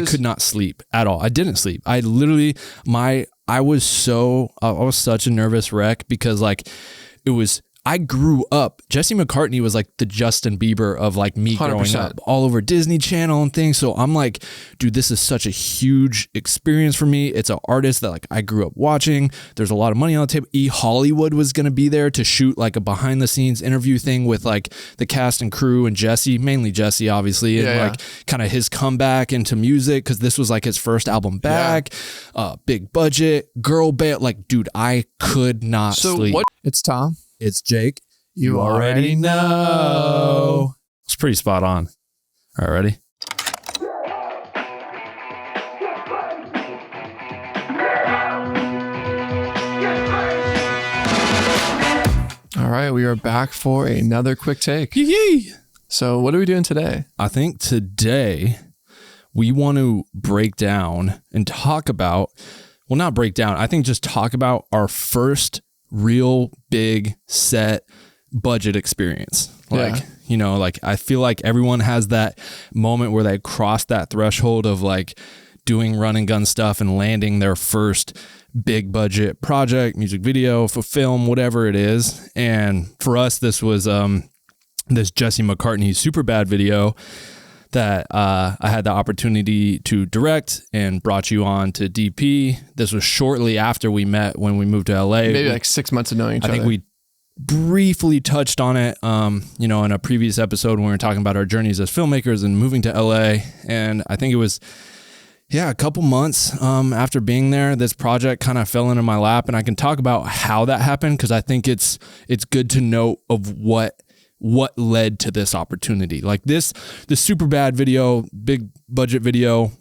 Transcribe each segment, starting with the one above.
I could not sleep at all. I didn't sleep. I literally, I was such a nervous wreck because like I grew up, Jesse McCartney was like the Justin Bieber of like me 100%. Growing up all over Disney Channel and things. So I'm like, dude, this is such a huge experience for me. It's an artist that like I grew up watching. There's a lot of money on the table. Hollywood was going to be there to shoot like a behind the scenes interview thing with like the cast and crew and Jesse, mainly Jesse, obviously. And like kind of his comeback into music. Cause this was like his first album back, big budget, girl band. Like, dude, I could not sleep. It's Tom. It's Jake. You already know. It's pretty spot on. All right, ready? All right, we are back for another quick take. Yee. So what are we doing today? I think today we want to break down and talk about, well, not break down. I think just talk about our first real big set budget experience. Like, you know, like I feel like everyone has that moment where they cross that threshold of like doing run and gun stuff and landing their first big budget project, music video, for film, whatever it is. And for us, this was this Jesse McCartney Superbad video that I had the opportunity to direct and brought you on to DP. This was shortly after we met when we moved to LA. Maybe like 6 months of knowing each other. I think we briefly touched on it, you know, in a previous episode when we were talking about our journeys as filmmakers and moving to LA. And I think it was, a couple months after being there, this project kind of fell into my lap, and I can talk about how that happened because I think it's good to know of what led to this opportunity. Like the Superbad video, big budget video,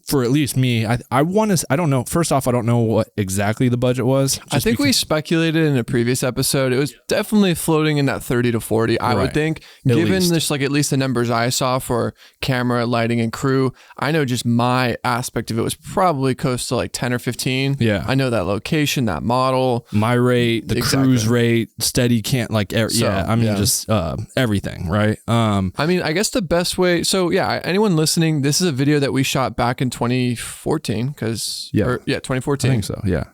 for at least me, I don't know. First off, I don't know what exactly the budget was. I think we speculated in a previous episode. It was definitely floating in that 30 to 40, I would think. Given this, like at least the numbers I saw for camera, lighting, and crew, I know just my aspect of it was probably close to like 10 or 15. Yeah. I know that location, that model. My rate, the crew's rate, steady can't like, just everything, right? I mean, I guess the best way, anyone listening, this is a video that we shot back in 2014 because 2014. I think so. Yeah.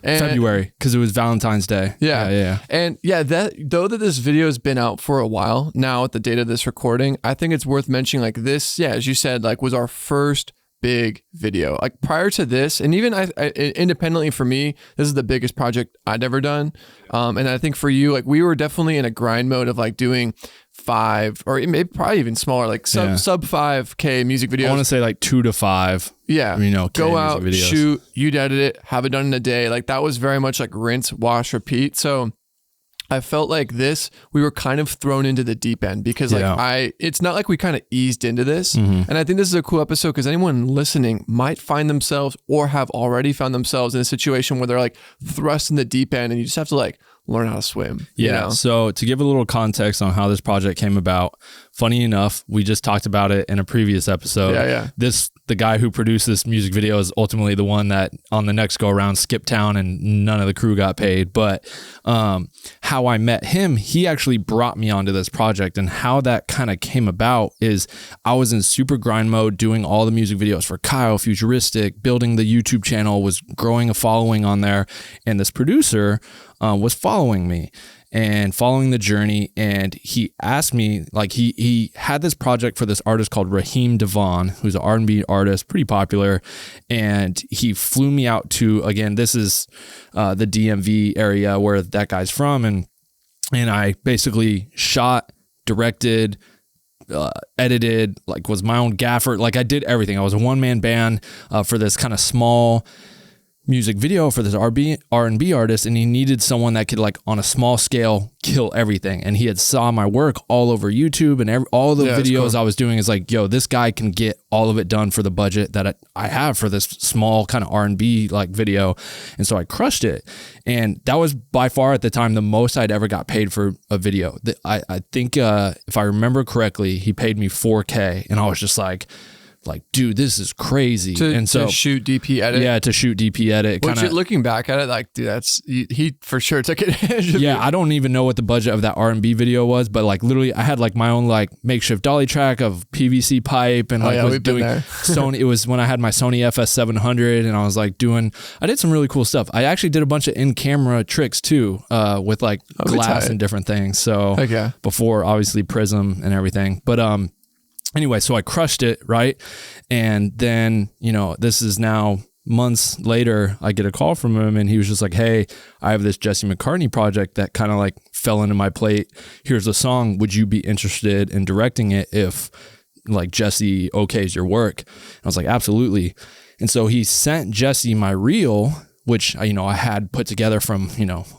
And February, because it was Valentine's Day. Yeah. And though this video has been out for a while now at the date of this recording, I think it's worth mentioning like this, as you said, like was our first big video. Like prior to this, and even I independently for me, this is the biggest project I'd ever done. And I think for you, like we were definitely in a grind mode of like doing 5 or maybe probably even smaller, like sub 5K music videos. I want to say like 2 to 5. Yeah. You know, go out, shoot, you'd edit it, have it done in a day. Like that was very much like rinse, wash, repeat. So I felt like we were kind of thrown into the deep end because it's not like we kind of eased into this. Mm-hmm. And I think this is a cool episode because anyone listening might find themselves or have already found themselves in a situation where they're like thrust in the deep end and you just have to like learn how to swim. Yeah. You know? So to give a little context on how this project came about, funny enough, we just talked about it in a previous episode. Yeah. The guy who produced this music video is ultimately the one that on the next go around skipped town and none of the crew got paid. But how I met him, he actually brought me onto this project, and how that kind of came about is I was in super grind mode doing all the music videos for Kyle, Futuristic, building the YouTube channel, was growing a following on there. And this producer was following me and following the journey. And he asked me, like he had this project for this artist called Raheem Devon, who's an R&B artist, pretty popular. And he flew me out to, again, this is the DMV area where that guy's from. And I basically shot, directed, edited, like was my own gaffer. Like I did everything. I was a one-man band for this kind of small music video for this R&B artist, and he needed someone that could like on a small scale kill everything. And he had saw my work all over YouTube and all the videos cool. I was doing is like, yo, this guy can get all of it done for the budget that I have for this small kind of R&B like video. And so I crushed it. And that was by far at the time the most I'd ever got paid for a video. I think if I remember correctly, he paid me $4K, and I was just like, like, dude, this is crazy. To shoot DP edit. Yeah, to shoot DP edit. Which, looking back at it, like, dude, he for sure took advantage of I don't even know what the budget of that R&B video was, but like literally I had like my own like makeshift dolly track of PVC pipe and like was doing Sony. It was when I had my Sony FS700 and I was like I did some really cool stuff. I actually did a bunch of in-camera tricks too, with like glass and different things. So before obviously Prism and everything, but anyway, so I crushed it, right? And then, this is now months later, I get a call from him and he was just like, hey, I have this Jesse McCartney project that kind of like fell into my plate. Here's a song. Would you be interested in directing it if like Jesse okays your work? And I was like, absolutely. And so he sent Jesse my reel, which, I had put together from,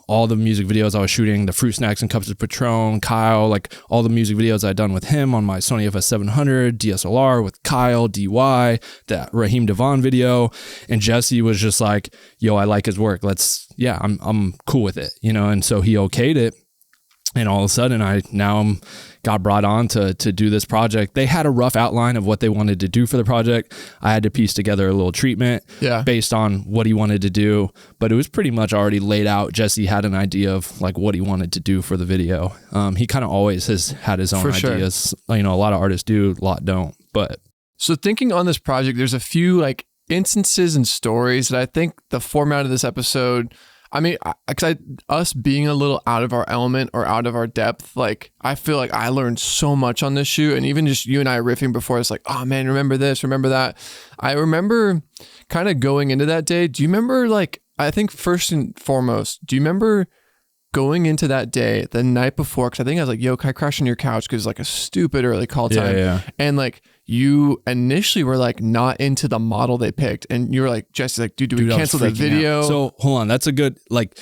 all the music videos I was shooting, the Fruit Snacks and Cups of Patron, Kyle, like all the music videos I'd done with him on my Sony FS700, DSLR with Kyle, DY, that Raheem Devon video. And Jesse was just like, yo, I like his work. I'm cool with it, and so he okayed it. And all of a sudden I'm got brought on to do this project. They had a rough outline of what they wanted to do for the project. I had to piece together a little treatment based on what he wanted to do, but it was pretty much already laid out. Jesse had an idea of like what he wanted to do for the video. He kind of always has had his own ideas. Sure. A lot of artists do, a lot don't. But so thinking on this project, there's a few like instances and stories that I think the format of this episode, us being a little out of our element or out of our depth, like I feel like I learned so much on this shoot, and even just you and I riffing before, it's like, oh man, remember this, remember that. I remember kind of going into that day. Do you remember, like, I think first and foremost, do you remember going into that day the night before? Because I think I was like, yo, can I crash on your couch? Because like a stupid early call time. Yeah. And like you initially were like not into the model they picked, and you were like, Jesse's like, dude, we cancel the video? So hold on, that's a good let's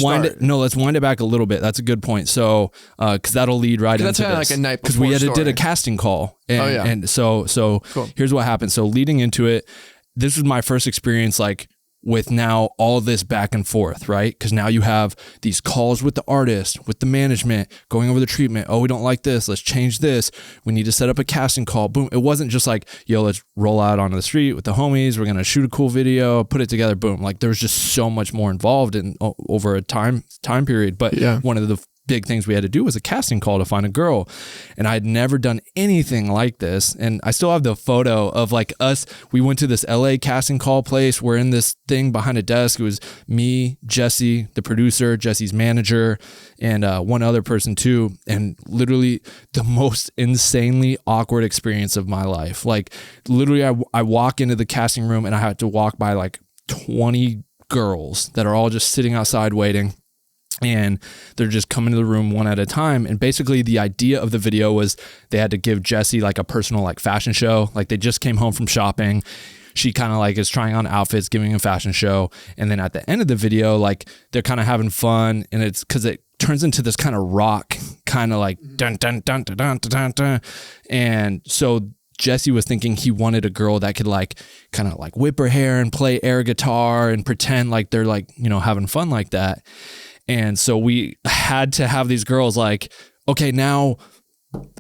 wind it back a little bit. That's a good point. So because that'll lead right into that's this. Like a night before, because we did a casting call, and so cool. Here's what happened. So leading into it, this was my first experience like with now all this back and forth, right? Because now you have these calls with the artist, with the management, going over the treatment. Oh, we don't like this. Let's change this. We need to set up a casting call. Boom. It wasn't just like, yo, let's roll out onto the street with the homies. We're going to shoot a cool video, put it together. Boom. Like there was just so much more involved in over a time period. But one of the big things we had to do was a casting call to find a girl. And I had never done anything like this. And I still have the photo of like us. We went to this LA casting call place. We're in this thing behind a desk. It was me, Jesse, the producer, Jesse's manager, and one other person too. And literally the most insanely awkward experience of my life. Like literally I walk into the casting room and I had to walk by like 20 girls that are all just sitting outside waiting. And they're just coming to the room one at a time. And basically the idea of the video was they had to give Jesse like a personal like fashion show. Like they just came home from shopping. She kind of like is trying on outfits, giving a fashion show. And then at the end of the video, like they're kind of having fun. And it's because it turns into this kind of rock, kind of like dun, dun, dun, dun, dun, dun, dun. And so Jesse was thinking he wanted a girl that could like kind of like whip her hair and play air guitar and pretend like they're like, having fun like that. And so we had to have these girls like, okay, now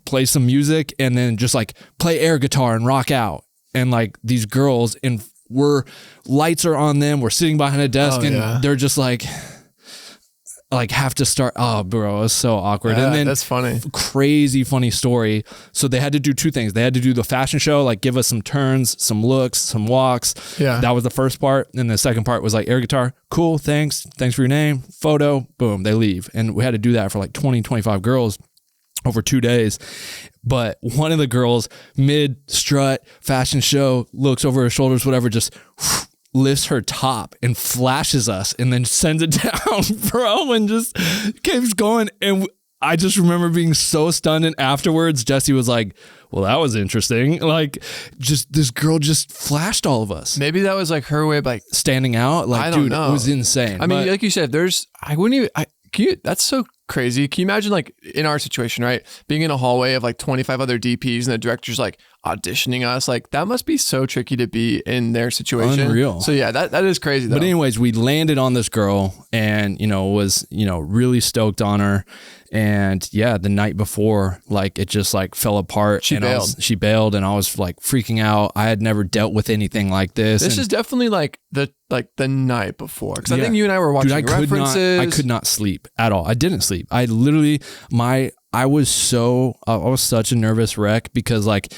play some music and then just like play air guitar and rock out. And like these girls, and lights are on them. We're sitting behind a desk they're just like have to start. Oh, bro, it was so awkward. Yeah, and then that's funny. Crazy funny story. So they had to do two things. They had to do the fashion show, like give us some turns, some looks, some walks. Yeah. That was the first part. And the second part was like air guitar. Cool. Thanks for your name. Photo. Boom. They leave. And we had to do that for like 20, 25 girls over 2 days. But one of the girls mid strut fashion show looks over her shoulders, whatever, just lifts her top and flashes us and then sends it down, bro, and just keeps going. And I just remember being so stunned. And afterwards, Jesse was like, well, that was interesting. Like, just this girl just flashed all of us. Maybe that was like her way of like standing out. Like, I don't dude, know. it was insane. I mean, like you said, that's so crazy. Can you imagine like in our situation, right? Being in a hallway of like 25 other DPs and the director's like auditioning us. Like that must be so tricky to be in their situation. Unreal. So yeah, that is crazy though. But anyways, we landed on this girl and, was, really stoked on her. And yeah, the night before, like it just like fell apart. She bailed and I was like freaking out. I had never dealt with anything like this. This is definitely like the night before. Cause I think you and I were watching references. I could not sleep at all. I didn't sleep. I literally, I was such a nervous wreck because like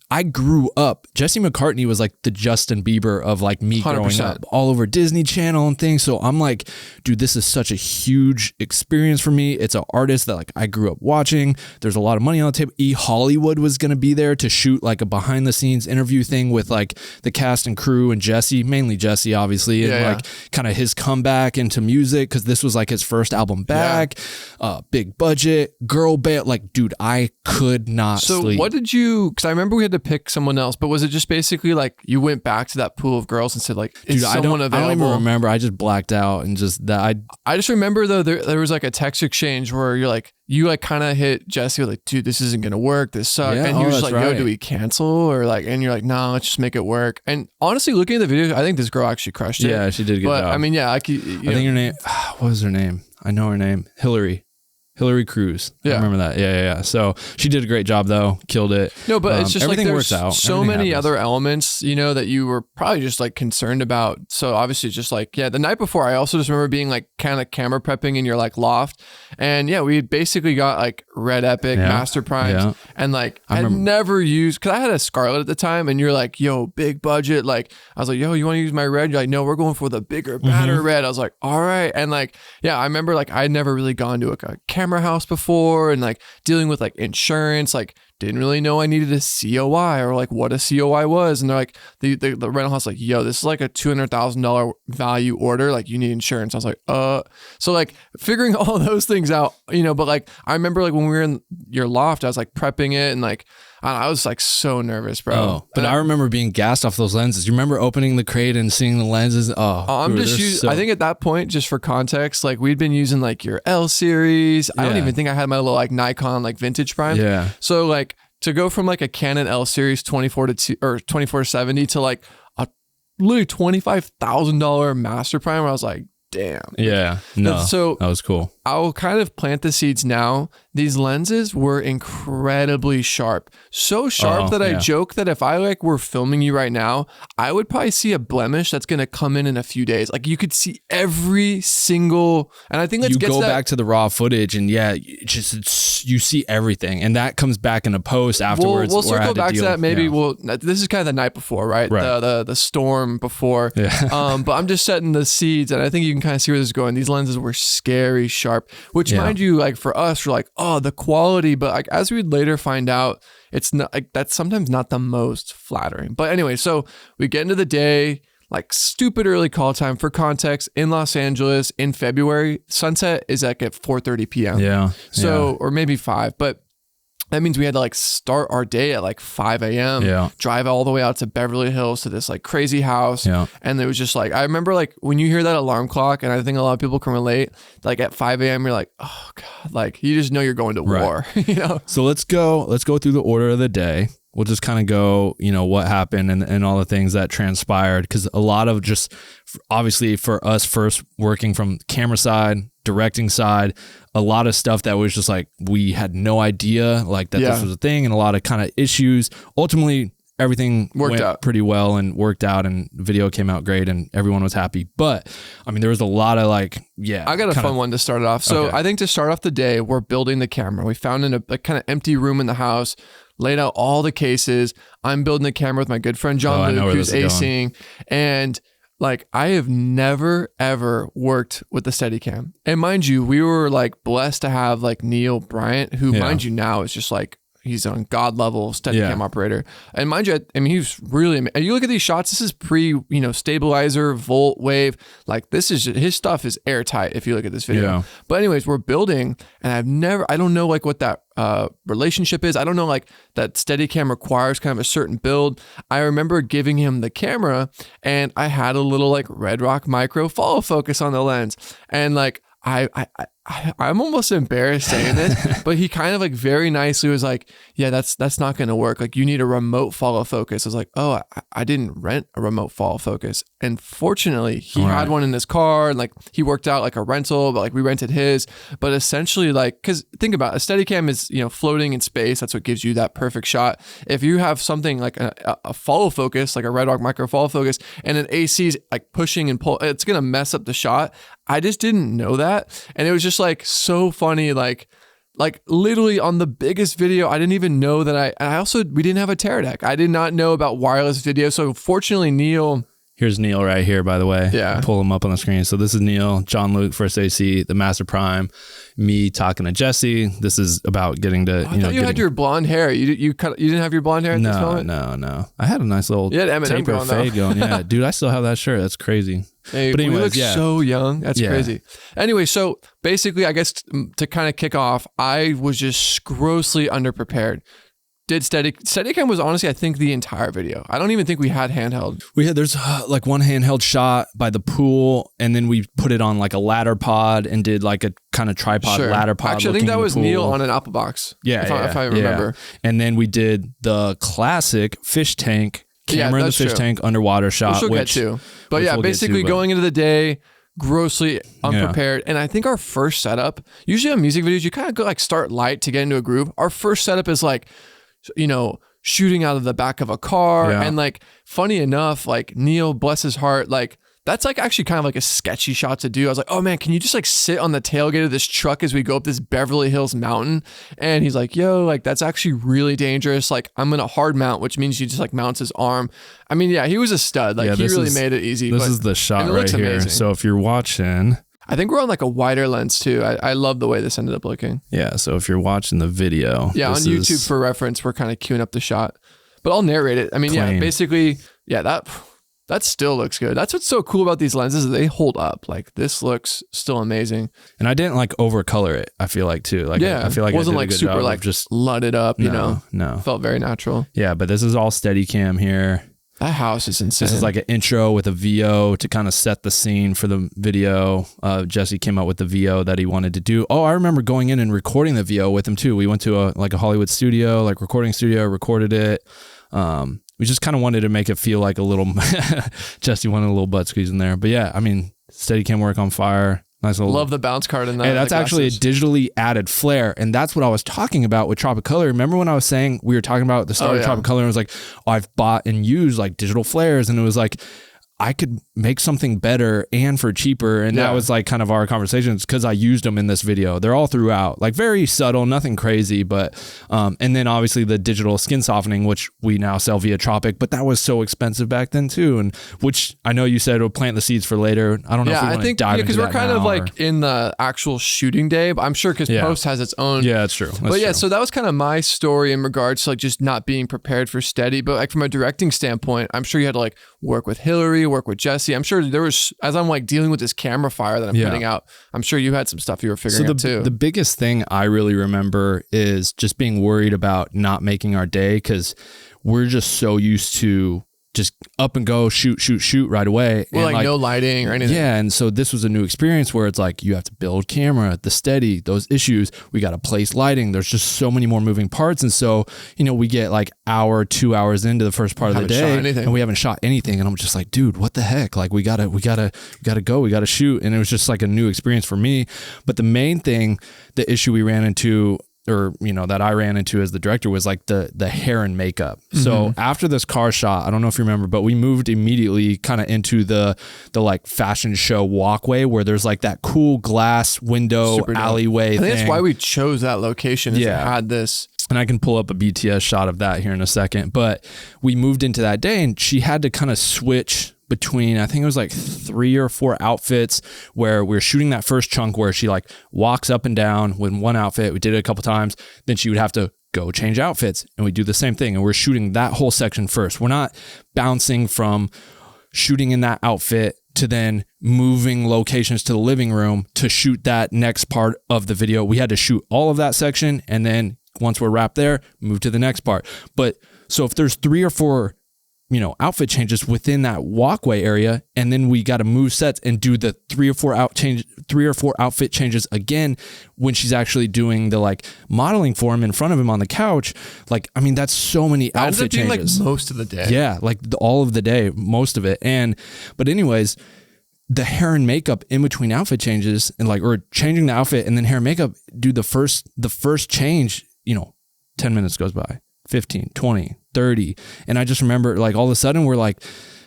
I grew up, Jesse McCartney was like the Justin Bieber of like me 100%. Growing up all over Disney Channel and things. So I'm like, dude, this is such a huge experience for me. It's an artist that like I grew up watching. There's a lot of money on the table. Hollywood was going to be there to shoot like a behind the scenes interview thing with like the cast and crew and Jesse, mainly Jesse, obviously. And like kind of his comeback into music. Cause this was like his first album back, big budget, girl band. Like, dude, I could not sleep. So what did you, cause I remember we had to pick someone else, but was it just basically like you went back to that pool of girls and said like, is someone available? I don't even remember. I just blacked out and just that. I just remember though, there was like a text exchange where you kind of hit Jesse like, dude, this isn't going to work. This sucks. And you were just like, yo, do we cancel? Or like, and you're like, no, let's just make it work. And honestly, looking at the video, I think this girl actually crushed it. Yeah, she did a good job. I mean, yeah, I think her name, what was her name? I know her name. Hillary Cruz. I remember that. Yeah. So she did a great job though. Killed it. No, but it's just everything like works out. So many other elements, that you were probably just like concerned about. So obviously just like, the night before, I also just remember being like kind of camera prepping in your like loft. And we had basically got like Red Epic, Master Primes. And like I had never used, cause I had a Scarlett at the time and you're like, yo, big budget. Like I was like, yo, you want to use my red? You're like, no, we're going for the bigger, badder red. I was like, all right. And like, I remember like I'd never really gone to a camera house before and like dealing with like insurance, like didn't really know I needed a COI or like what a COI was. And they're like, the rental house like, yo, this is like a $200,000 value order. Like you need insurance. I was like, so like figuring all those things out, but like, I remember like when we were in your loft, I was like prepping it and like, I was like so nervous, bro. Oh, but I remember being gassed off those lenses. You remember opening the crate and seeing the lenses? I think at that point, just for context, like we'd been using like your L series. I don't even think I had my little like Nikon like vintage prime. Yeah. So like to go from like a Canon L series 24-70 to like a literally $25,000 master prime, I was like, damn. Yeah. No. So that was cool. I'll kind of plant the seeds now. These lenses were incredibly sharp. So sharp that I joke that if I like were filming you right now, I would probably see a blemish that's going to come in a few days. Like you could see every single, and I think you go back to the raw footage and you see everything. And that comes back in a post afterwards. We'll circle back to that. Maybe this is kind of the night before, right? The storm before. Yeah. But I'm just setting the seeds and I think you can kind of see where this is going. These lenses were scary sharp, which mind you, like for us, we're like, oh, the quality, but like as we'd later find out, it's not like that's sometimes not the most flattering. But anyway, so we get into the day, like stupid early call time. For context, in Los Angeles in February, sunset is like at 4:30 p.m. Yeah. So or maybe 5, but that means we had to like start our day at like 5 a.m. Drive all the way out to Beverly Hills to this like crazy house. Yeah. And it was just like, I remember like when you hear that alarm clock, and I think a lot of people can relate, like at 5 a.m. you're like, oh God, like you just know you're going to war, So let's go through the order of the day. We'll just kind of go, what happened and all the things that transpired. Because a lot of just, obviously for us first working from camera side, directing side, a lot of stuff that was just like, we had no idea like that this was a thing and a lot of kind of issues. Ultimately, everything went out pretty well and worked out and the video came out great and everyone was happy. But I mean, there was a lot of like, I got a fun one to start it off. So I think to start off the day, we're building the camera. We found in a kind of empty room in the house, laid out all the cases. I'm building the camera with my good friend John Luke, who's acing. And like, I have never, ever worked with the Steadicam. And mind you, we were like blessed to have like Neil Bryant, who mind you now is just like, he's on God level Steadicam operator. And mind you, I mean, he's really, and you look at these shots, this is pre, stabilizer, volt, wave. Like this is, his stuff is airtight if you look at this video. Yeah. But anyways, we're building and I don't know like what that relationship is. I don't know like that Steadicam requires kind of a certain build. I remember giving him the camera and I had a little like Red Rock Micro follow focus on the lens. And like, I I'm almost embarrassed saying this, but he kind of like very nicely was like, yeah, that's not going to work. Like you need a remote follow focus. I was like, oh, I didn't rent a remote follow focus. And fortunately he had one in his car, and like he worked out like a rental, but like we rented his. But essentially, like, cause think about it, a Steadicam is, you know, floating in space. That's what gives you that perfect shot. If you have something like a follow focus, like a Red Rock micro follow focus, and an AC is like pushing and pull, it's going to mess up the shot. I just didn't know that. And it was just like so funny. Like literally on the biggest video, I didn't even know that we didn't have a Teradek. I did not know about wireless video. So fortunately, Neil. Here's Neil right here, by the way. Yeah. Pull him up on the screen. So this is Neil, John Luke, First AC, the Master Prime, me talking to Jesse. This is about getting to, I thought you had your blonde hair. You didn't have your blonde hair at this moment? No. I had a nice little taper fade going. Yeah, dude, I still have that shirt. That's crazy. Hey, but anyways, we look so young. That's crazy. Anyway, so basically, I guess to kind of kick off, I was just grossly underprepared. Steadicam was honestly, I think, the entire video. I don't even think we had handheld. There's like one handheld shot by the pool, and then we put it on like a ladder pod and did like a kind of tripod ladder pod. Actually, I think that was Neil on an Apple box. Yeah, if I remember. Yeah. And then we did the classic fish tank camera in the fish tank underwater shot, which we'll get to. But yeah, basically going into the day, grossly unprepared. And I think our first setup, usually on music videos, you kind of go like start light to get into a groove. Our first setup is like, you know, shooting out of the back of a car. And like, funny enough, like Neil, bless his heart, like that's like actually kind of like a sketchy shot to do. I was like, oh man, can you just like sit on the tailgate of this truck as we go up this Beverly Hills mountain? And he's like, yo, like that's actually really dangerous. Like I'm going to hard mount, which means he just like mounts his arm. I mean, yeah, he was a stud. Like he really made it easy. This is the shot right here. Amazing. So if you're watching, I think we're on like a wider lens too. I love the way this ended up looking. Yeah. So if you're watching the video. Yeah. On YouTube for reference, we're kind of queuing up the shot, but I'll narrate it. I mean, yeah, basically, yeah, that still looks good. That's what's so cool about these lenses is they hold up. Like this looks still amazing. And I didn't like overcolor it. I feel like too. Like I feel like it wasn't I like did a good super job like of just ludded up, you know? No. Felt very natural. Yeah. But this is all Steadicam here. That house is insane. This is like an intro with a VO to kind of set the scene for the video. Jesse came up with the VO that he wanted to do. Oh, I remember going in and recording the VO with him too. We went to a Hollywood studio, like recording studio, recorded it. We just kind of wanted to make it feel like a little, Jesse wanted a little butt squeeze in there. But yeah, I mean, Steadicam work on fire. Nice little. Love the bounce card in that. Hey, that's actually a digitally added flare. And that's what I was talking about with Tropicolor. Remember when I was saying we were talking about the start of Tropicolor and it was like, oh, I've bought and used like digital flares. And it was like, I could make something better and for cheaper. And that was like kind of our conversations because I used them in this video. They're all throughout, like very subtle, nothing crazy. But, and then obviously the digital skin softening, which we now sell via Tropic, but that was so expensive back then too. And which I know you said will plant the seeds for later. I don't know if we want to dive into that because we're kind of like in the actual shooting day, but I'm sure because post has its own. Yeah, that's true. But yeah, so that was kind of my story in regards to like just not being prepared for Steady. But like from a directing standpoint, I'm sure you had to like work with Hillary, work with Jesse. I'm sure there was, as I'm like dealing with this camera fire that I'm putting out, I'm sure you had some stuff you were figuring out too. The biggest thing I really remember is just being worried about not making our day because we're just so used to just up and go, shoot right away. Well, and like no lighting or anything. Yeah. And so this was a new experience where it's like, you have to build camera, the steady, those issues. We got to place lighting. There's just so many more moving parts. And so, you know, we get like 2 hours into the first part of the day and we haven't shot anything. And I'm just like, dude, what the heck? Like we gotta go, we gotta shoot. And it was just like a new experience for me. But the main thing, the issue we ran into, or, you know, that I ran into as the director was like the hair and makeup. So after this car shot, I don't know if you remember, but we moved immediately kind of into the like fashion show walkway where there's like that cool glass window alleyway thing. I think that's why we chose that location. It had this. And I can pull up a BTS shot of that here in a second. But we moved into that day and she had to kind of switch between, I think it was like 3 or 4 outfits where we're shooting that first chunk where she like walks up and down with one outfit. We did it a couple times. Then she would have to go change outfits and we do the same thing. And we're shooting that whole section first. We're not bouncing from shooting in that outfit to then moving locations to the living room to shoot that next part of the video. We had to shoot all of that section. And then once we're wrapped there, move to the next part. But so if there's 3 or 4 outfit changes within that walkway area. And then we got to move sets and do the 3 or 4 outfit changes again when she's actually doing the like modeling for him in front of him on the couch. Like, I mean, that's so many outfit changes. Like most of the day. Yeah. Like all of the day, most of it. But anyways, the hair and makeup in between outfit changes and like, or changing the outfit and then hair and makeup, do the first change, 10 minutes goes by, 15, 20, 30. And I just remember like all of a sudden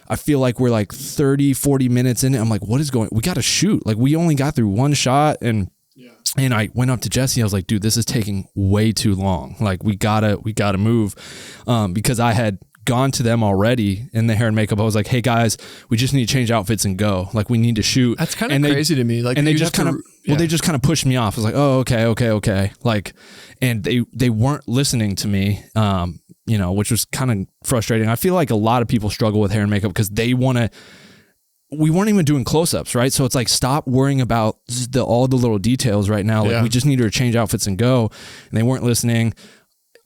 I feel like we're like 30, 40 minutes in it. I'm like, we got to shoot. Like we only got through one shot and I went up to Jesse. I was like, dude, this is taking way too long. Like we gotta move. Because I had gone to them already in the hair and makeup. I was like, hey guys, we just need to change outfits and go. Like we need to shoot. That's kind of crazy to me. Like, and they just kind of, they just kind of pushed me off. I was like, oh, okay. Like, and they weren't listening to me, which was kind of frustrating. I feel like a lot of people struggle with hair and makeup because we weren't even doing close-ups, right? So it's like, stop worrying about all the little details right now. Like we just need to change outfits and go. And they weren't listening.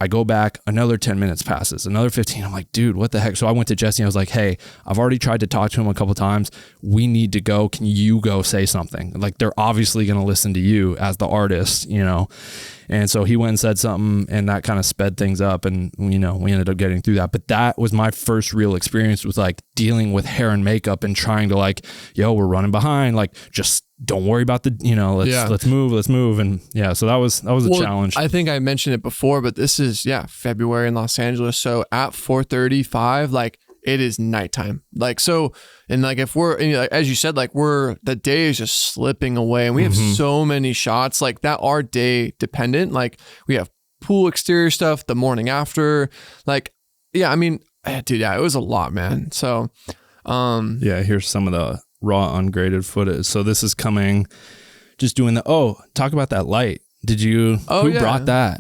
I go back, another 10 minutes passes, another 15. I'm like, dude, what the heck? So I went to Jesse and I was like, hey, I've already tried to talk to him a couple times. We need to go. Can you go say something? Like they're obviously going to listen to you as the artist, And so he went and said something and that kind of sped things up and, we ended up getting through that. But that was my first real experience with like dealing with hair and makeup and trying to like, we're running behind. Like, just don't worry about let's move. And so that was a challenge. I think I mentioned it before, but this is, February in Los Angeles. So at 4:35, like it is nighttime. Like, so, and like, if we're, as you said, like the day is just slipping away and we have so many shots like that are day dependent. Like we have pool exterior stuff the morning after, like, dude, it was a lot, man. So, here's some of the raw ungraded footage. So this is coming, just doing talk about that light. Did you, who brought that?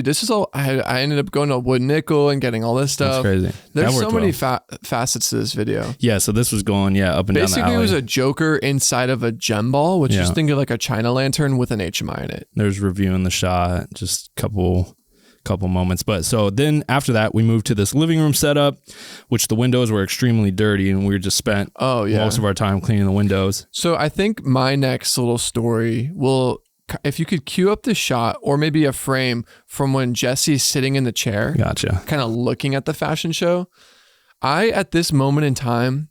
This is all, I ended up going to Wood Nickel and getting all this stuff. That's crazy. There's so many facets to this video. Yeah. So this was going, up and down the alley. Basically, it was a Joker inside of a gem ball, which just think of like a China lantern with an HMI in it. There's reviewing the shot, just couple moments. But so then after that, we moved to this living room setup, which the windows were extremely dirty and we just spent most of our time cleaning the windows. So I think my next little story will, if you could cue up the shot or maybe a frame from when Jesse's sitting in the chair, kind of looking at the fashion show. At this moment in time,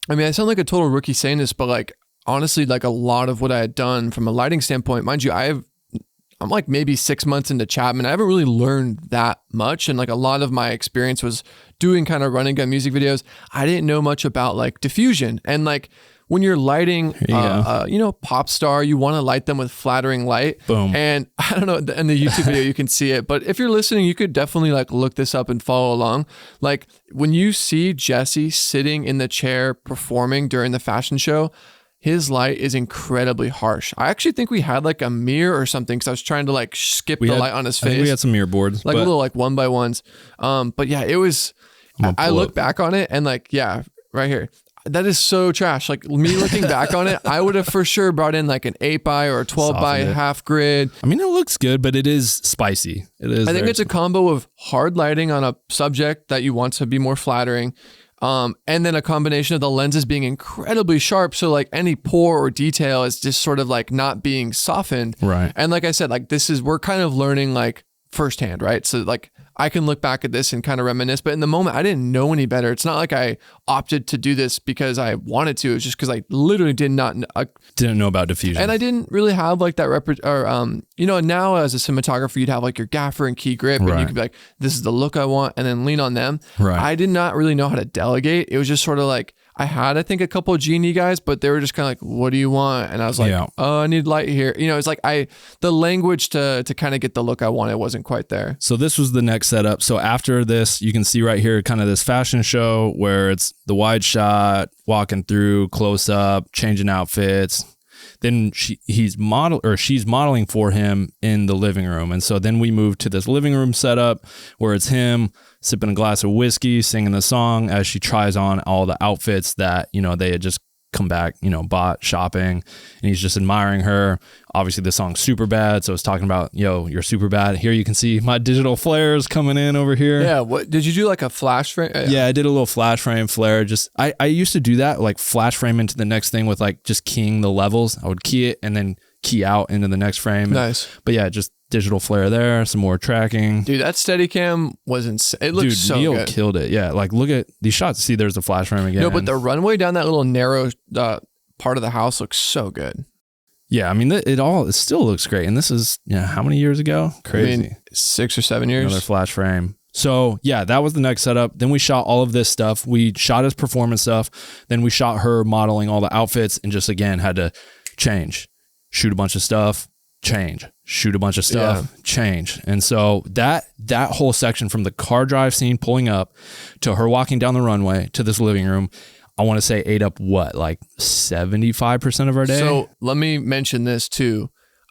I sound like a total rookie saying this, but like, honestly, like a lot of what I had done from a lighting standpoint, mind you, I'm like maybe 6 months into Chapman. I haven't really learned that much. And like a lot of my experience was doing kind of running gun music videos. I didn't know much about like diffusion and like, when you're lighting, pop star, you want to light them with flattering light. Boom. And I don't know, in the YouTube video, you can see it. But if you're listening, you could definitely like look this up and follow along. Like when you see Jesse sitting in the chair performing during the fashion show, his light is incredibly harsh. I actually think we had like a mirror or something because I was trying to like skip the light on his face. I think we had some mirror boards. Like little like 1x1s. But yeah, it was, I look back on it and like, right here. That is so trash. Like me looking back on it, I would have for sure brought in like an 8x or a 12x half grid. It looks good, but it is spicy. It is. I think it's a combo of hard lighting on a subject that you want to be more flattering. And then a combination of the lenses being incredibly sharp. So like any pore or detail is just sort of like not being softened. Right. And like I said, like we're kind of learning like firsthand, right? So like I can look back at this and kind of reminisce, but in the moment I didn't know any better. It's not like I opted to do this because I wanted to. It's just because I literally didn't know about diffusion, and I didn't really have like that now as a cinematographer, you'd have like your gaffer and key grip, and you could be like, this is the look I want, and then lean on them. Right. I did not really know how to delegate. It was just sort of like, I think a couple of Genie guys, but they were just kind of like, what do you want? And I was like, oh, I need light here. It's like the language to kind of get the look I wanted wasn't quite there. So this was the next setup. So after this, you can see right here, kind of this fashion show where it's the wide shot, walking through, close up, changing outfits. Then she's modeling for him in the living room. And so then we moved to this living room setup where it's him sipping a glass of whiskey, singing the song as she tries on all the outfits that, they had just come back, bought shopping, and he's just admiring her. Obviously the song's Super Bad, so it's talking about, you're super bad. Here you can see my digital flares coming in over here. Yeah, what did you do, like a flash frame? Yeah, I did a little flash frame flare. Just I used to do that, like flash frame into the next thing with like just keying the levels. I would key it and then key out into the next frame. Nice. But yeah, just digital flare there, some more tracking. Dude, that Steadicam was insane. It looked so Neil good. killed it. Yeah, like look at these shots. See, there's the flash frame again. No, but the runway down that little narrow part of the house looks so good. Yeah, I mean, it still looks great. And this is, how many years ago? Crazy. I mean, 6 or 7 years. Another flash frame. So yeah, that was the next setup. Then we shot all of this stuff. We shot his performance stuff. Then we shot her modeling all the outfits, and just again had to change, shoot a bunch of stuff, change, shoot a bunch of stuff, change. And so that whole section from the car drive scene pulling up to her walking down the runway to this living room, I want to say ate up like 75% of our day. So let me mention this too.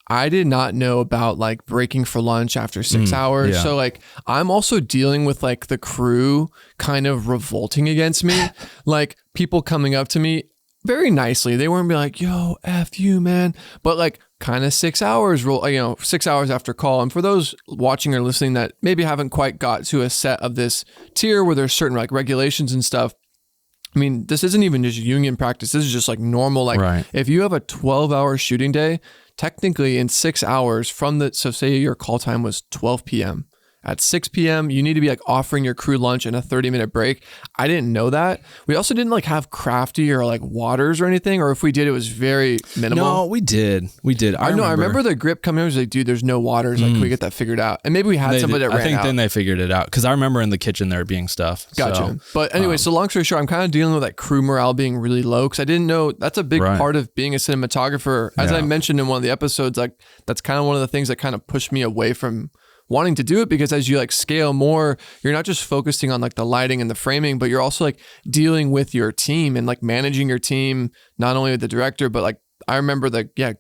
I did not know about like breaking for lunch after 6 hours. Yeah. So like I'm also dealing with like the crew kind of revolting against me. Like people coming up to me very nicely. They weren't be like, yo, F you, man. But like kind of 6 hours, 6 hours after call. And for those watching or listening that maybe haven't quite got to a set of this tier where there's certain like regulations and stuff. I mean, this isn't even just union practice. This is just like normal. Like right. If you have a 12-hour shooting day, technically in 6 hours so say your call time was 12 p.m. At 6 p.m., you need to be like offering your crew lunch and a 30-minute break. I didn't know that. We also didn't like have crafty or like waters or anything, or if we did, it was very minimal. No, we did. I remember the grip coming in. I was like, dude, there's no waters. Like, can we get that figured out? And maybe we had somebody that ran out. I think then they figured it out, because I remember in the kitchen there being stuff. Gotcha. But anyway, so long story short, I'm kind of dealing with like crew morale being really low, because I didn't know that's a big part of being a cinematographer. As I mentioned in one of the episodes, like that's kind of one of the things that kind of pushed me away from wanting to do it, because as you like scale more, you're not just focusing on like the lighting and the framing, but you're also like dealing with your team and like managing your team, not only with the director, but like I remember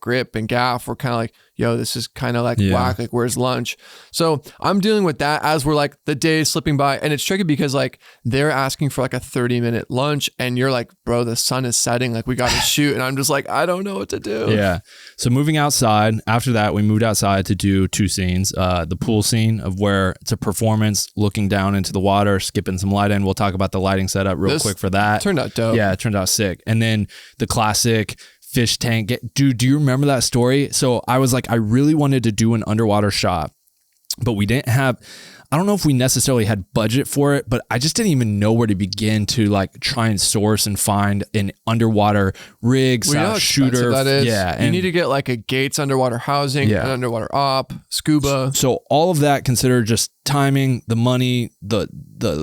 Grip and Gaff were kind of like, yo, this is kind of like whack, like where's lunch? So I'm dealing with that as we're like the day is slipping by, and it's tricky because like they're asking for like a 30-minute lunch and you're like, bro, the sun is setting, like we got to shoot. And I'm just like, I don't know what to do. Yeah. So moving outside, after that, we moved outside to do 2 scenes. The pool scene of where it's a performance looking down into the water, skipping some light in. We'll talk about the lighting setup real quick for that. Turned out dope. Yeah, it turned out sick. And then the classic fish tank. Dude, do you remember that story? So I was like, I really wanted to do an underwater shot, but we didn't have, I don't know if we necessarily had budget for it, but I just didn't even know where to begin to like try and source and find an underwater rig, shooter. That is. Yeah. You need to get like a Gates underwater housing, an underwater op, scuba. So all of that considered, just timing, the money, the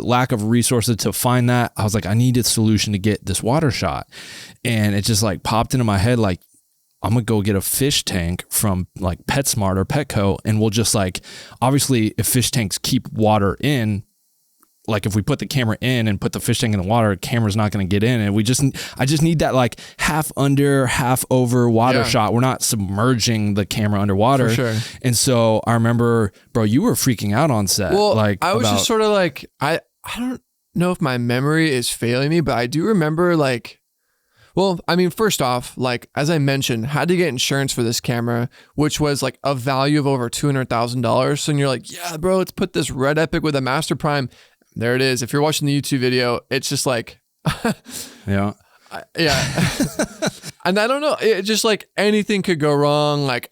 lack of resources to find that. I was like, I need a solution to get this water shot. And it just like popped into my head, like, I'm going to go get a fish tank from like PetSmart or Petco. And we'll just like, obviously if fish tanks keep water in, like if we put the camera in and put the fish tank in the water, camera's not going to get in. And I just need that like half under, half over water shot. We're not submerging the camera underwater. For sure. And so I remember, bro, you were freaking out on set. Well, like I was just sort of like, I don't know if my memory is failing me, but I do remember like, well, I mean, first off, like, as I mentioned, had to get insurance for this camera, which was like a value of over $200,000. So you're like, yeah, bro, let's put this Red Epic with a Master Prime. There it is. If you're watching the YouTube video, it's just like, yeah. And I don't know, it just like anything could go wrong. Like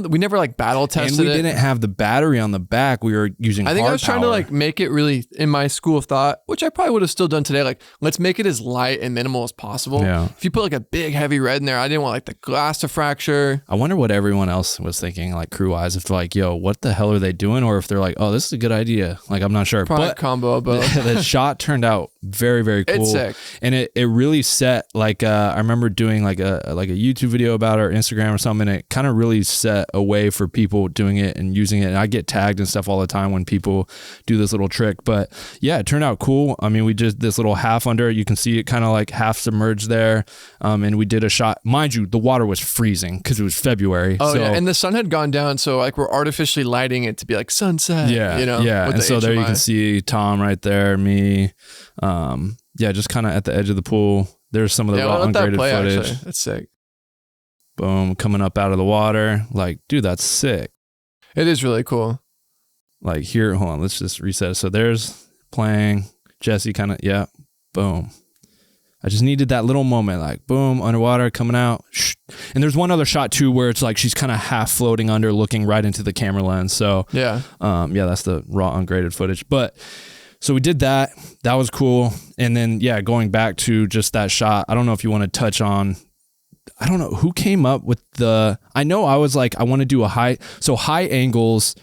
we never like battle tested it. And we didn't have the battery on the back. We were using I think hard I was trying to like make it really, in my school of thought, which I probably would have still done today, like let's make it as light and minimal as possible. Yeah. If you put like a big heavy red in there, I didn't want like the glass to fracture. I wonder what everyone else was thinking, like crew wise, if like, yo, what the hell are they doing? Or if they're like, oh, this is a good idea. Like, I'm not sure. Probably a combo, but the shot turned out very, very cool. It's sick. And it really set like, I remember doing like a YouTube video about it or Instagram or something. And it kind of really set a way for people doing it and using it. And I get tagged and stuff all the time when people do this little trick, but yeah, it turned out cool. I mean, we just this little half under, you can see it kind of like half submerged there. And we did a shot, mind you, the water was freezing because it was February. Oh, yeah. And the sun had gone down. So like we're artificially lighting it to be like sunset. Yeah. You know? Yeah. And so HMI. there you can see Tom right there, me. Yeah, just kind of at the edge of the pool. There's some of the raw let that ungraded play, footage. actually. That's sick. Boom, coming up out of the water. Like, dude, that's sick. It is really cool. Like here, hold on, let's just reset it. So there's playing, Jesse kind of, yeah, boom. I just needed that little moment, like boom, underwater, coming out. Shh. And there's one other shot too where it's like she's kind of half floating under, looking right into the camera lens. So yeah, that's the raw ungraded footage. But so we did that. That was cool. And then yeah, going back to just that shot, I don't know if you want to touch on, I don't know who came up with I know I was like, I want to do high angles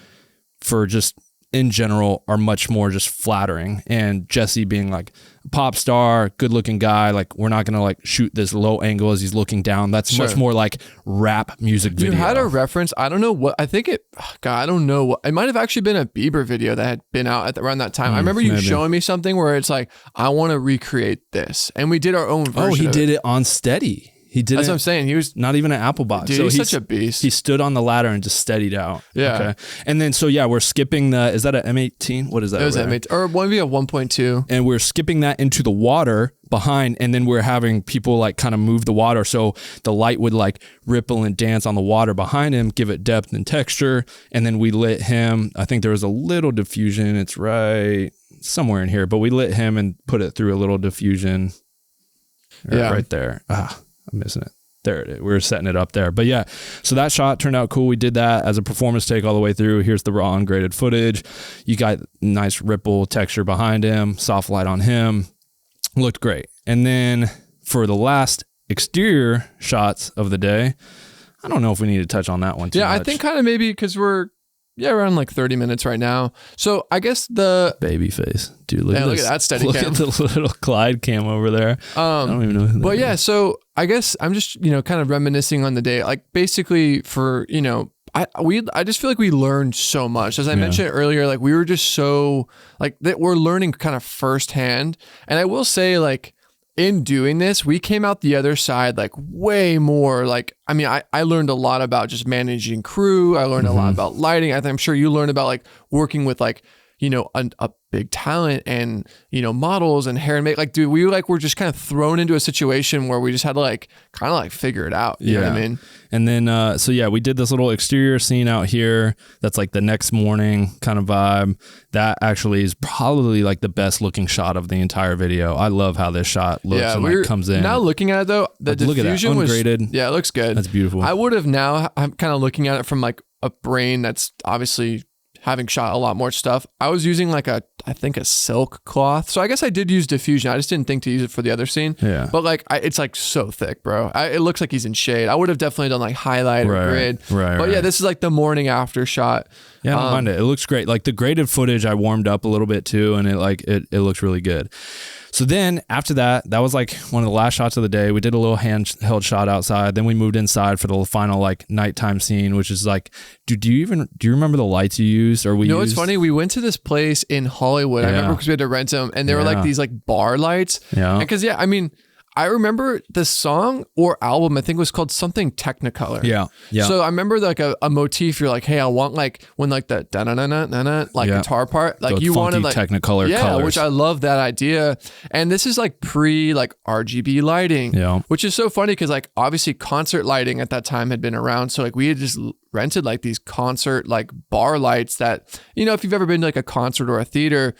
for just in general are much more just flattering, and Jesse being like a pop star, good looking guy, like we're not gonna like shoot this low angle as he's looking down. That's much more like rap music video. You had a reference. I don't know what, I think it, God, I don't know what, it might have actually been a Bieber video that had been out around that time. I remember you showing me something where it's like, I want to recreate this, and we did our own version. Oh, he did it on Steady. He did. That's what I'm saying. He was not even an Apple box. Dude, so he's such a beast. He stood on the ladder and just steadied out. Yeah. Okay. And then, so yeah, we're skipping is that an M18? What is that? It was M18, or maybe a 1.2. And we're skipping that into the water behind. And then we're having people like kind of move the water. So the light would like ripple and dance on the water behind him, give it depth and texture. And then we lit him. I think there was a little diffusion. It's right somewhere in here, but we lit him and put it through a little diffusion. Right there. I'm missing it. There it is. We were setting it up there. But yeah, so that shot turned out cool. We did that as a performance take all the way through. Here's the raw ungraded footage. You got nice ripple texture behind him, soft light on him. Looked great. And then for the last exterior shots of the day, I don't know if we need to touch on that one too much. I think kind of maybe because we're around like 30 minutes right now. So I guess the baby face, dude. Look at that steady look cam. At the little Glide cam over there. I don't even know. Who that is. So I guess I'm just kind of reminiscing on the day. Like basically for I just feel like we learned so much. As I mentioned earlier, like we were just so like that we're learning kind of firsthand. And I will say like, in doing this, we came out the other side like way more like, I mean, I learned a lot about just managing crew. I learned a lot about lighting. I'm sure you learned about like working with like, a big talent and, models and hair and make. Like, dude, we were just kind of thrown into a situation where we just had to like kind of like figure it out. You know what I mean? And then, we did this little exterior scene out here. That's like the next morning kind of vibe. That actually is probably like the best looking shot of the entire video. I love how this shot looks and like comes in. Now looking at it though, the diffusion was ungraded. Yeah, it looks good. That's beautiful. I would have I'm kind of looking at it from like a brain that's obviously having shot a lot more stuff. I was using like I think a silk cloth. So I guess I did use diffusion. I just didn't think to use it for the other scene. Yeah. But like, it's like so thick, bro. It looks like he's in shade. I would have definitely done like highlight or grid. But yeah, this is like the morning after shot. Yeah, I don't mind it. It looks great. Like the graded footage, I warmed up a little bit too, and it looks really good. So then after that was like one of the last shots of the day. We did a little handheld shot outside. Then we moved inside for the final like nighttime scene, which is like, do you remember the lights you used? Or it's funny. We went to this place in Hollywood. I remember because we had to rent them, and they were like these like bar lights. Yeah. Because I mean, I remember the song or album, I think it was called something Technicolor. Yeah. Yeah. So I remember like a motif. You're like, hey, I want like when like the da-na-na-na-na like guitar part, like you wanted like Technicolor colors. Which I love that idea. And this is like pre like RGB lighting, which is so funny because like obviously concert lighting at that time had been around. So like we had just rented like these concert like bar lights that, if you've ever been to like a concert or a theater,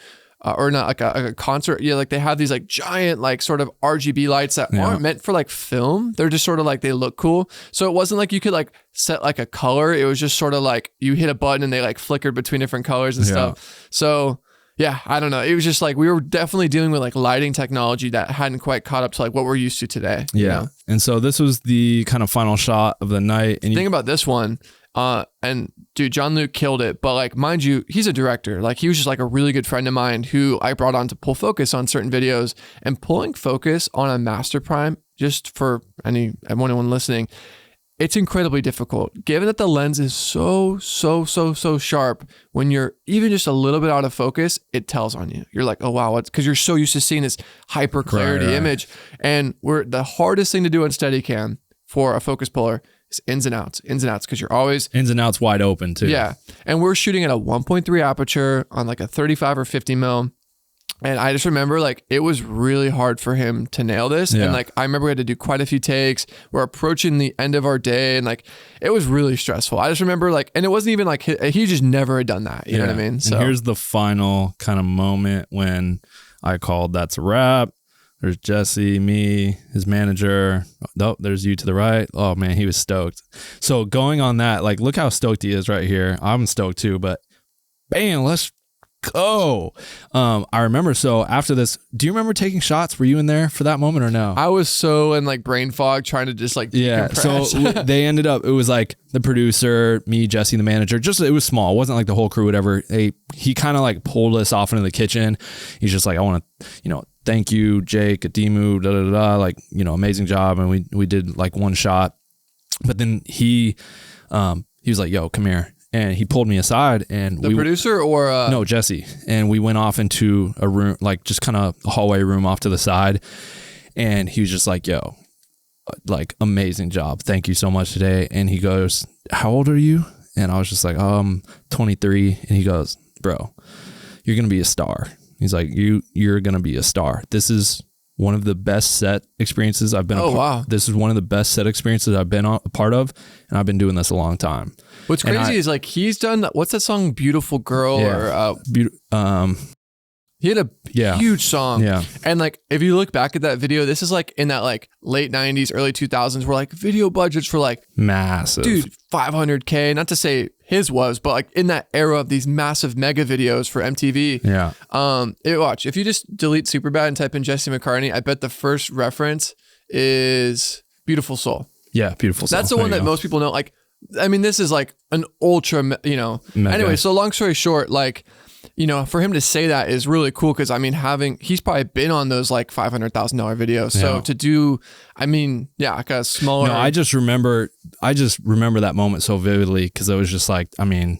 or not like a concert. Yeah, like they have these like giant like sort of RGB lights that aren't meant for like film. They're just sort of like they look cool. So it wasn't like you could like set like a color. It was just sort of like you hit a button and they like flickered between different colors and stuff. So yeah, I don't know. It was just like we were definitely dealing with like lighting technology that hadn't quite caught up to like what we're used to today. Yeah. And so this was the kind of final shot of the night. And think about this one. And dude, John Luke killed it. But like, mind you, he's a director. Like he was just like a really good friend of mine who I brought on to pull focus on certain videos, and pulling focus on a master prime, just for anyone listening, it's incredibly difficult given that the lens is so sharp. When you're even just a little bit out of focus, it tells on you. You're like, oh wow, because you're so used to seeing this hyper clarity image. And the hardest thing to do on Steadicam for a focus puller ins and outs, because you're always ins and outs wide open too. Yeah. And we're shooting at a 1.3 aperture on like a 35 or 50 mil. And I just remember like it was really hard for him to nail this. Yeah. And like I remember we had to do quite a few takes. We're approaching the end of our day and like it was really stressful. I just remember like, and it wasn't even like he just never had done that. You know what I mean? So and here's the final kind of moment when I called that's a wrap. There's Jesse, me, his manager. Oh, there's you to the right. Oh man, he was stoked. So going on that, like look how stoked he is right here. I'm stoked too, but bam, let's go. I remember, so after this, do you remember taking shots? Were you in there for that moment or no? I was so in like brain fog trying to just like decompress. So they ended up, it was like the producer, me, Jesse, the manager, just it was small. It wasn't like the whole crew, whatever. He kind of like pulled us off into the kitchen. He's just like, I want to, thank you, Jake, Adimu, like, amazing job. And we did like one shot, but then he was like, yo, come here. And he pulled me aside and the producer or no, Jesse. And we went off into a room, like just kind of a hallway room off to the side. And he was just like, yo, like amazing job. Thank you so much today. And he goes, how old are you? And I was just like, 23. And he goes, bro, you're going to be a star. He's like, you're going to be a star. This is one of the best set experiences I've been wow. This is one of the best set experiences I've been a part of. And I've been doing this a long time. What's crazy is like he's done, what's that song, Beautiful Girl? Yeah. He had a huge song. Yeah. And like, if you look back at that video, this is like in that like late 90s, early 2000s where like video budgets for like massive. Dude, 500K, not to say his was, but like in that era of these massive mega videos for MTV. Yeah. Watch, if you just delete Superbad and type in Jesse McCartney, I bet the first reference is Beautiful Soul. Yeah, Beautiful Soul. That's the one that most people know. Like, I mean, this is like an ultra, Mega. Anyway, so long story short, like, for him to say that is really cool because I mean, he's probably been on those like $500,000 videos. So to do, I mean, like a smaller. No, I just remember that moment so vividly because it was just like, I mean,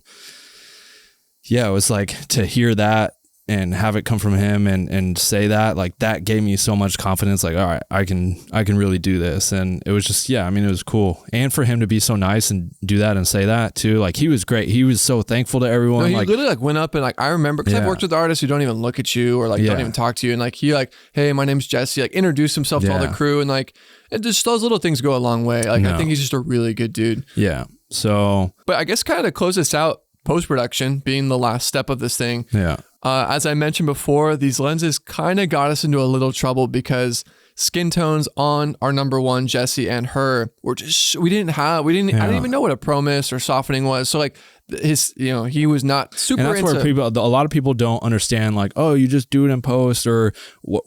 it was like to hear that and have it come from him and say that, like that gave me so much confidence. Like, all right, I can really do this. And it was just, I mean, it was cool. And for him to be so nice and do that and say that too, like he was great. He was so thankful to everyone. No, he like, literally like went up and like, I remember, cause I've worked with artists who don't even look at you or like don't even talk to you. And like, he like, hey, my name's Jesse, like introduced himself to all the crew. And like, it just, those little things go a long way. Like, I think he's just a really good dude. Yeah. So, but I guess kind of to close this out, post-production being the last step of this thing. Yeah. As I mentioned before, these lenses kind of got us into a little trouble because skin tones on our number one, Jesse and her, were just, I didn't even know what a promise or softening was. So like he was not super and that's where a lot of people don't understand, like, oh, you just do it in post or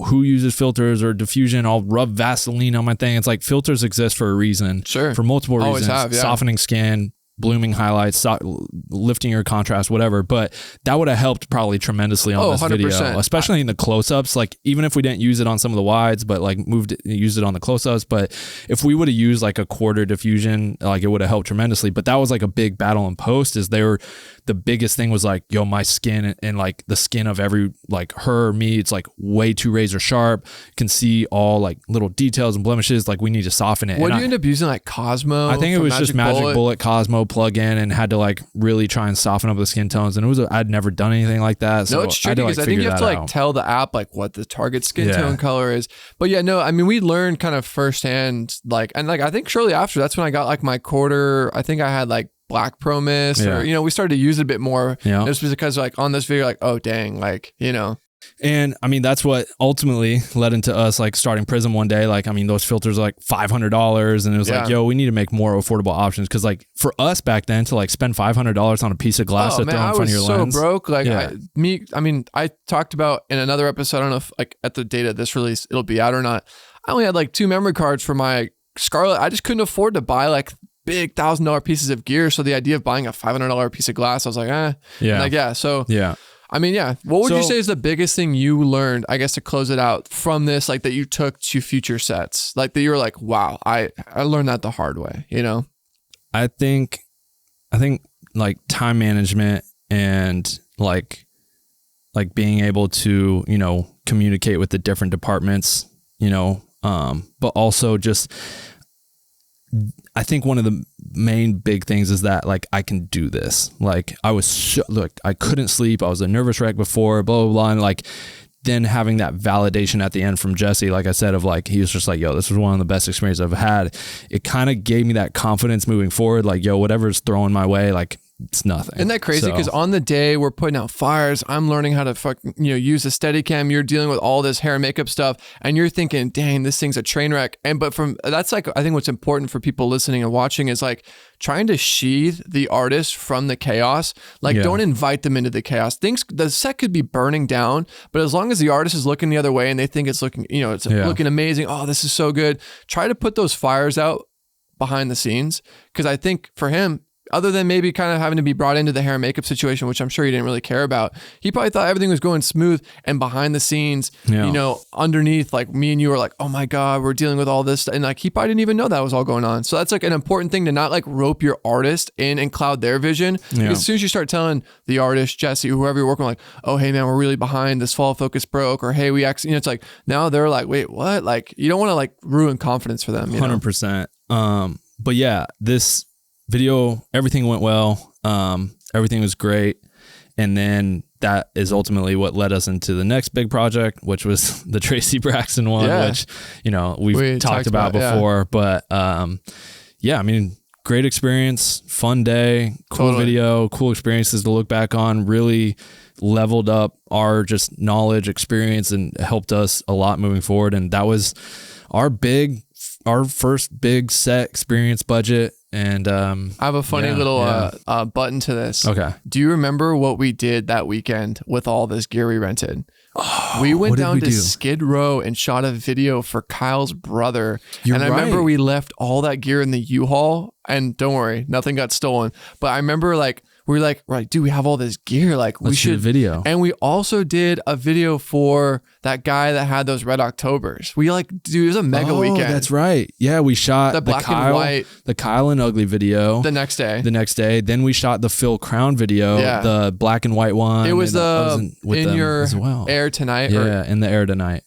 who uses filters or diffusion. I'll rub Vaseline on my thing. It's like filters exist for a reason. Sure. For multiple Always reasons. have, Softening skin, blooming highlights, lifting your contrast, whatever. But that would have helped probably tremendously on this 100%. Video, especially in the close-ups. Like even if we didn't use it on some of the wides, but like used it on the close-ups. But if we would have used like a quarter diffusion, like it would have helped tremendously. But that was like a big battle in post. The biggest thing was like, yo, my skin and like the skin of every, like her or me, it's like way too razor sharp. Can see all like little details and blemishes. Like we need to soften it. What do you end up using, like Cosmo? I think it was just Magic Bullet Cosmo plug-in, and had to like really try and soften up the skin tones. And I'd never done anything like that. So no, it's tricky because I think you have to like tell the app like what the target skin tone color is. But yeah, no, I mean, we learned kind of firsthand, like, and like I think shortly after, that's when I got like my quarter. I think I had like Black Pro Mist, or we started to use it a bit more. Yeah, it was because like on this video, like, oh dang, like And I mean, that's what ultimately led into us like starting Prism one day. Like, I mean, those filters are like $500, and it was like, yo, we need to make more affordable options. Cause like for us back then to like spend $500 on a piece of glass to throw in front of your lens. I was so broke. Like I talked about in another episode, I don't know if like at the date of this release, it'll be out or not. I only had like 2 memory cards for my Scarlett. I just couldn't afford to buy like big $1,000 pieces of gear. So the idea of buying a $500 piece of glass, I was like, I mean, what would you say is the biggest thing you learned, I guess, to close it out from this, like that you took to future sets, like that you were like, wow, I learned that the hard way, I think like time management and like being able to, communicate with the different departments, but also just, I think one of the main big things is that like I can do this. Like I couldn't sleep. I was a nervous wreck before, blah, blah, blah. And like then having that validation at the end from Jesse, like I said, of like, he was just like, yo, this was one of the best experiences I've had. It kind of gave me that confidence moving forward. Like, yo, whatever's thrown my way, like, it's nothing. Isn't that crazy? Because on the day we're putting out fires, I'm learning how to use a Steadicam. You're dealing with all this hair and makeup stuff, and you're thinking, dang, this thing's a train wreck. But that's like, I think what's important for people listening and watching is like trying to sheathe the artist from the chaos. Like, don't invite them into the chaos. The set could be burning down, but as long as the artist is looking the other way and they think it's looking, looking amazing. Oh, this is so good. Try to put those fires out behind the scenes, because I think for him, other than maybe kind of having to be brought into the hair and makeup situation, which I'm sure he didn't really care about, he probably thought everything was going smooth. And behind the scenes, underneath, like me and you were like, oh my God, we're dealing with all this. And like, he probably didn't even know that was all going on. So that's like an important thing, to not like rope your artist in and cloud their vision. Because as soon as you start telling the artist, Jesse, whoever you're working with, like, oh, hey man, we're really behind, this fall focus broke, or hey, we actually, it's like, now they're like, wait, what? Like, you don't want to like ruin confidence for them. 100%. But yeah, this video, everything went well. Everything was great. And then that is ultimately what led us into the next big project, which was the Tracy Braxton one, which, we've talked about before. But I mean, great experience, fun day, cool video, cool experiences to look back on, really leveled up our just knowledge, experience, and helped us a lot moving forward. And that was our first big set experience budget. And I have a funny little button to this. Okay. Do you remember what we did that weekend with all this gear we rented? We went down to Skid Row and shot a video for Kyle's brother. I remember we left all that gear in the U-Haul, and don't worry, nothing got stolen. But I remember like, we were like, right, dude, we have all this gear. Like, we should shoot a video. And we also did a video for that guy that had those Red Octobers. We like, dude, it was a mega weekend. That's right. Yeah, we shot the black and white, the Kyle and Ugly video the next day. Then we shot the Phil Crown video, the black and white one. It was in your Air Tonight. In the Air Tonight.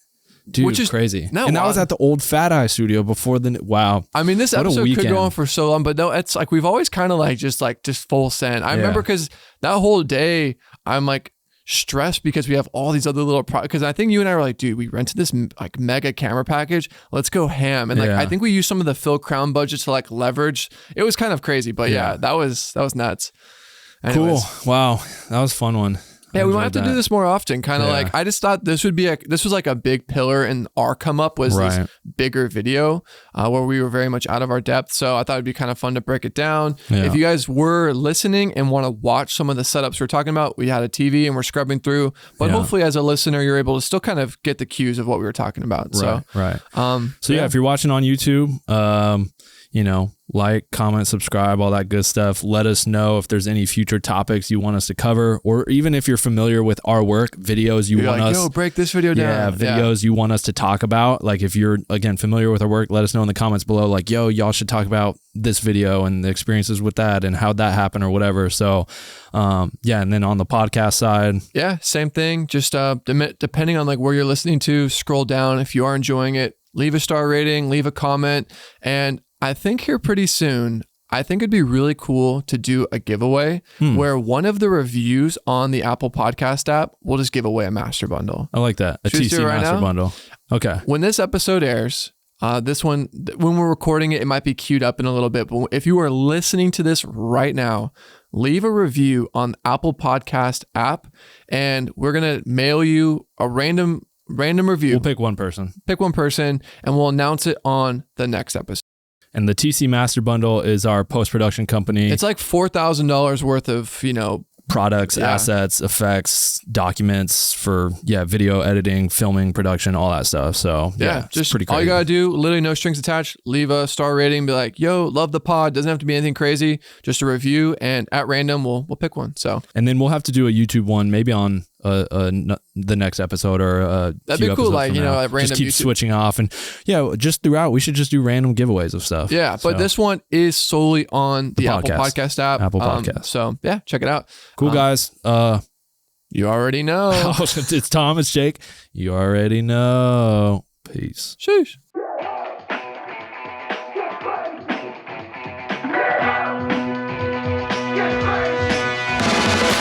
Dude, which is crazy. That was at the old Fat Eye studio before the, wow. I mean, this episode could go on for so long, but no, it's like, we've always kind of like just full send. I remember because that whole day, I'm like stressed because we have all these other little because I think you and I were like, dude, we rented this like mega camera package. Let's go ham. And like, I think we used some of the Phil Crown budget to like leverage. It was kind of crazy, but that was nuts. Anyways. Cool. Wow. That was a fun one. Yeah, we might have to do this more often. Kind of like, I just thought this was like a big pillar in our come up, was this bigger video where we were very much out of our depth. So I thought it'd be kind of fun to break it down. Yeah. If you guys were listening and want to watch some of the setups we're talking about, we had a TV and we're scrubbing through, but hopefully as a listener, you're able to still kind of get the cues of what we were talking about. So if you're watching on YouTube, like, comment, subscribe, all that good stuff. Let us know if there's any future topics you want us to cover, or even if you're familiar with our work, videos you want us, break this video down. Videos you want us to talk about. Like, if you're, again, familiar with our work, let us know in the comments below, like, y'all should talk about this video and the experiences with that and how'd that happen or whatever. So, and then on the podcast side. Yeah, same thing. Just depending on like where you're listening to, scroll down. If you are enjoying it, leave a star rating, leave a comment. And I think here pretty soon, I think it'd be really cool to do a giveaway where one of the reviews on the Apple Podcast app will just give away a master bundle. I like that. A TC master bundle. Okay. When this episode airs, this one, when we're recording it, it might be queued up in a little bit. But if you are listening to this right now, leave a review on the Apple Podcast app, and we're going to mail you a random review. We'll pick one person. And we'll announce it on the next episode. And the TC Master Bundle is our post-production company. It's like $4,000 worth of, products, assets, effects, documents for, video editing, filming, production, all that stuff. So just pretty crazy. All you got to do, literally no strings attached, leave a star rating, be like, yo, love the pod. Doesn't have to be anything crazy, just a review, and at random, we'll pick one. So, and then we'll have to do a YouTube one, maybe on the next episode, or that'd be cool. Like, like random, just keep switching off, and just throughout, we should just do random giveaways of stuff. Yeah. But this one is solely on the Apple Podcast app. Apple Podcast. So check it out. Cool, guys. You already know. It's Tom, it's Jake. You already know. Peace. Sheesh.